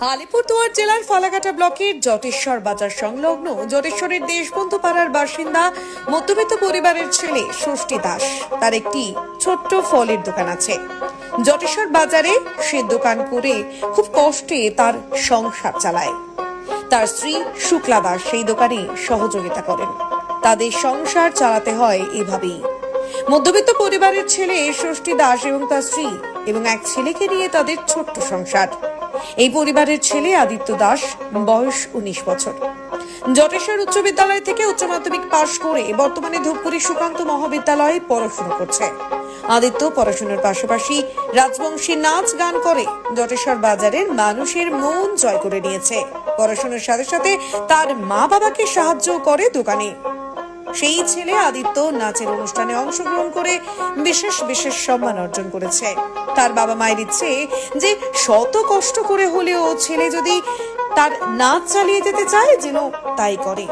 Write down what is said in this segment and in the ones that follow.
আলিপুরদুয়ার জেলার ফালাকাটা ব্লকের জটেশ্বর বাজার সংলগ্ন জটেশ্বরের দেশবন্ধু পাড়ার বাসিন্দা মধ্যবিত্ত পরিবারের ছেলে ষষ্ঠী দাস। তার একটি ছোট্ট ফলের দোকান আছে। জটেশ্বর বাজারে সে দোকান করে খুব কষ্টে তার সংসার চালায়। তার স্ত্রী শুক্লা দাস সেই দোকানে সহযোগিতা করেন। তাদের সংসার চালাতে হয় এভাবেই। মধ্যবিত্ত পরিবারের ছেলে ষষ্ঠী দাস এবং তার স্ত্রী এবং এক ছেলেকে নিয়ে তাদের ছোট্ট সংসার। এই পরিবারের ছেলে আদিত্য দাস, বয়স 19 বছর। জটেশ্বর উচ্চ বিদ্যালয় থেকে উচ্চ মাধ্যমিক পাশ করে বর্তমানে ধূপগুড়ি সুকান্ত মহাবিদ্যালয়ে পড়াশোনা করছে। আদিত্য পড়াশোনার পাশাপাশি রাজবংশী নাচ গান করে জটেশ্বর বাজারের মানুষের মন জয় করে নিয়েছে। পড়াশোনার সাথে সাথে তার মা বাবাকে সাহায্য করে দোকানে। সেই ছেলে আদিত্য নাচের অনুষ্ঠানে অংশগ্রহণ করে বিশেষ বিশেষ সম্মান অর্জন করেছে। তার বাবা মায়ের ইচ্ছে যে শত কষ্ট করে হলেও ছেলে যদি তার নাচ চালিয়ে যেতে চায় যেন তাই করে।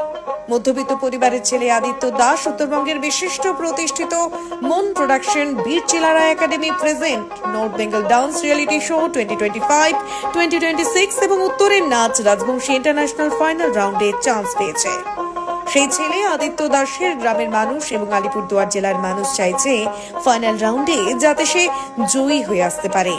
মধ্যবিত্ত পরিবারের ছেলে আদিত্য দাস উত্তরবঙ্গের বিশিষ্ট প্রতিষ্ঠিত মন production Bir Chilara academy present north Bengal dance reality show 2025, 2026 এবং উত্তরের নাচ রাজবংশী ইন্টারন্যাশনাল ফাইনাল রাউন্ডে চান্স পেয়েছে। সেই ছেলে আদিত্য দাসের গ্রামের মানুষ এবং আলিপুরদুয়ার জেলার মানুষ চাইছে ফাইনাল রাউন্ডে যাতে সে জয়ী হয়ে আসতে পারে।